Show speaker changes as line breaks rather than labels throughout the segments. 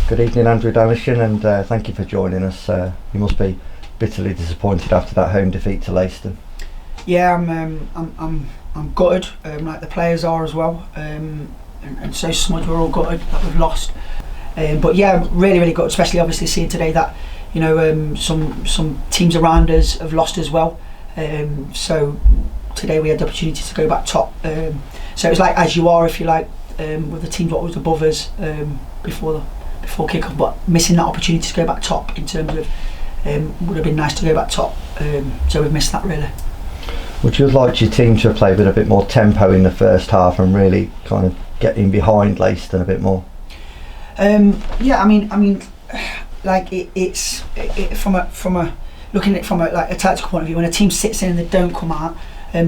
Good evening, Andrew Danishin, and thank you for joining us. You must be bitterly disappointed after that home defeat to Leiston.
Yeah, I'm gutted, like the players are as well, and so Smudge, we're all gutted that we've lost. But yeah, really gutted, especially obviously seeing today that some teams around us have lost as well. So today we had the opportunity to go back top. So it was like as you are, if you like, with the teams what was above us before kick-off, but missing that opportunity to go back top in terms of would have been nice to go back top. So we've missed that really.
Would you have liked your team to have played with a bit more tempo in the first half and really kind of get in behind Leiston a bit more?
Yeah, I mean, like it's from a looking at it from a tactical point of view. When a team sits in and they don't come out,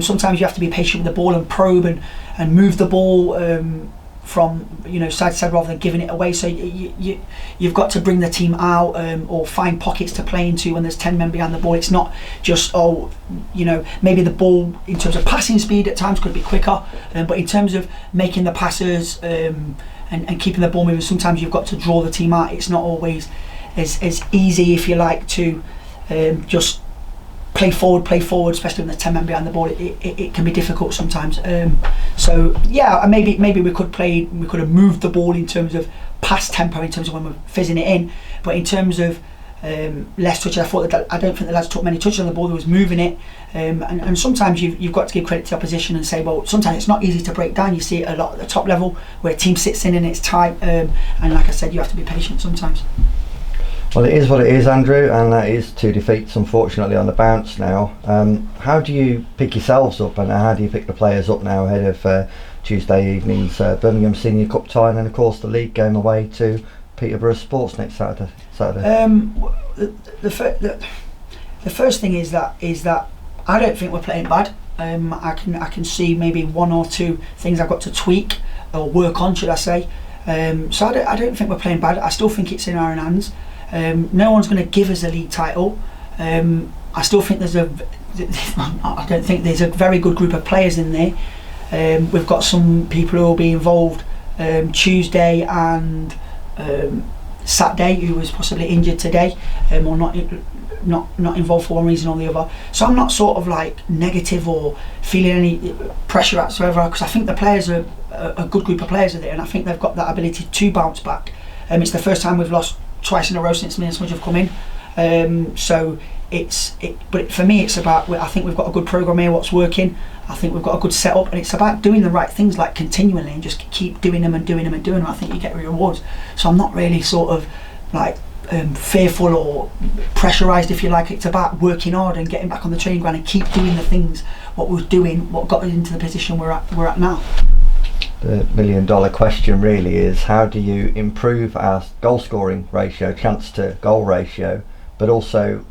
sometimes you have to be patient with the ball and probe and move the ball from side to side rather than giving it away. So you've got to bring the team out or find pockets to play into when there's 10 men behind the ball. It's not just maybe the ball in terms of passing speed at times could be quicker, but in terms of making the passes and keeping the ball moving, sometimes you've got to draw the team out. It's not always as easy, if you like, to just play forward, especially when there's 10 men behind the ball. It can be difficult sometimes. So yeah, maybe we could have moved the ball in terms of pass tempo, in terms of when we're fizzing it in. But in terms of less touches, I don't think the lads took many touches on the ball. They was moving it, and sometimes you've got to give credit to the opposition and say, well, sometimes it's not easy to break down. You see it a lot at the top level where a team sits in and it's tight, and like I said, you have to be patient sometimes.
Well, it is what it is, Andrew, and that is 2 defeats, unfortunately, on the bounce now. How do you pick yourselves up, and how do you pick the players up now ahead of Tuesday evening's Birmingham Senior Cup tie, and of course the league game away to Peterborough Sports next Saturday?
The first thing is that I don't think we're playing bad. I can see maybe 1 or 2 things I've got to tweak or work on, should I say. So I don't think we're playing bad. I still think it's in our own hands. No one's going to give us a league title. I still think I don't think there's a very good group of players in there. We've got some people who will be involved Tuesday and Saturday who was possibly injured today, or not involved for one reason or the other. So I'm not sort of like negative or feeling any pressure whatsoever, because I think the players are a good group of players are there, and I think they've got that ability to bounce back. It's the first time we've lost twice in a row since me and Smudge have come in. But for me it's about, I think we've got a good programme here, what's working. I think we've got a good setup, and it's about doing the right things, like continually, and just keep doing them. I think you get rewards. So I'm not really sort of like fearful or pressurised, if you like. It's about working hard and getting back on the training ground and keep doing the things what we're doing, what got us into the position we're at now.
The $1 million question really is, how do you improve our goal scoring ratio, chance to goal ratio, but also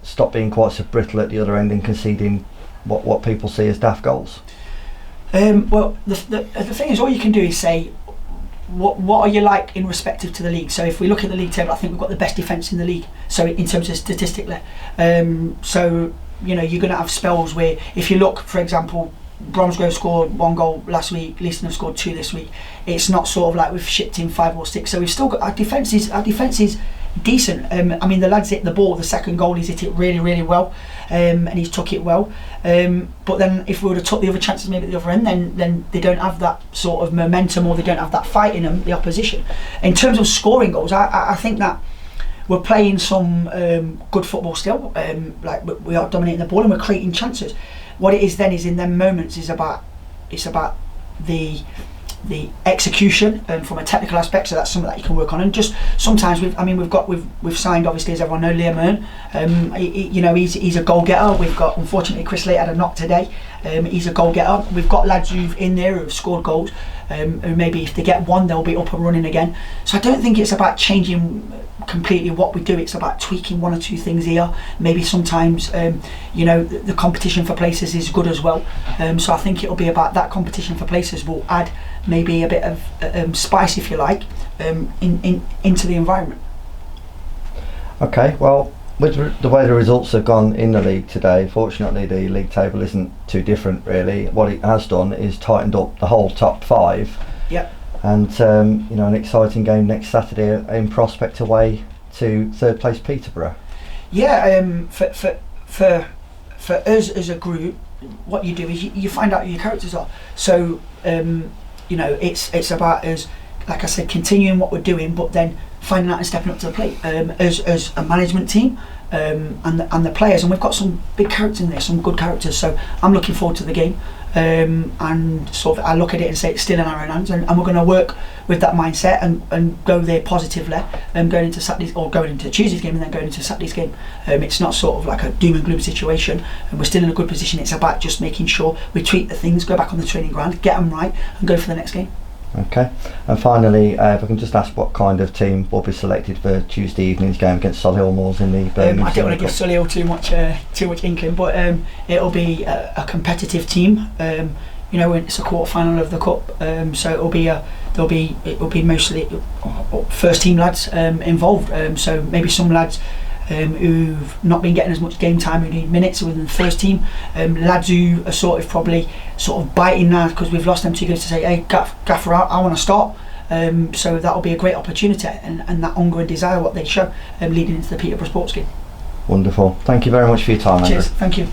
stop being quite so brittle at the other end and conceding what people see as daft goals?
Well, the thing is, all you can do is say, what are you like in respective to the league? So if we look at the league table, I think we've got the best defence in the league, so in terms of statistically. So you're going to have spells where, if you look, for example, Bromsgrove scored 1 goal last week, Leiston have scored 2 this week. It's not sort of like we've shipped in 5 or 6, so we've still got our defence is decent. I mean, the lads hit the ball, the second goal he's hit it really well, and he's took it well, but then if we would have took the other chances maybe at the other end, then they don't have that sort of momentum, or they don't have that fight in them, the opposition. In terms of scoring goals, I think that we're playing some good football still, like we are dominating the ball and we're creating chances. What it is then is, in them moments, it's about the execution from a technical aspect. So that's something that you can work on. And just sometimes we've signed, obviously, as everyone knows, Liam Earn. He's a goal getter. We've got, unfortunately, Chris Late had a knock today. He's a goal getter. We've got lads who've in there who've scored goals. Who maybe if they get one, they'll be up and running again. So I don't think it's about changing completely what we do. It's about tweaking 1 or 2 things here. Maybe sometimes the competition for places is good as well. So I think it'll be about that competition for places will add maybe a bit of spice, if you like, into the environment.
Okay, well, with the way the results have gone in the league today, fortunately the league table isn't too different really. What it has done is tightened up the whole top 5.
Yep.
and an exciting game next Saturday in Prospect away to third place Peterborough.
Yeah, for us as a group, what you do is you find out who your characters are. So it's about us, like I said, continuing what we're doing, but then finding out and stepping up to the plate as a management team and the players. And we've got some big characters in there, some good characters. So I'm looking forward to the game. And sort of I look at it and say it's still in our own hands, and we're going to work with that mindset and go there positively, going into Tuesday's game and then going into Saturday's game. It's not sort of like a doom and gloom situation, and we're still in a good position. It's about just making sure we tweak the things, go back on the training ground, get them right, and go for the next game.
Okay, and finally, if I can just ask what kind of team will be selected for Tuesday evening's game against Solihull Moors in the Birmingham.
I don't want to give Solihull too much inkling, but it'll be a competitive team. It's a quarter final of the cup, so it will be mostly first team lads involved. So maybe some lads who've not been getting as much game time, who need minutes within the first team, lads who are probably biting now because we've lost them 2 games to say, hey Gaffer, I want to start. So that'll be a great opportunity, and that hunger and desire what they show leading into the Peterborough Sports game.
Wonderful. Thank you very much for your time, Andrew.
Cheers. Thank you.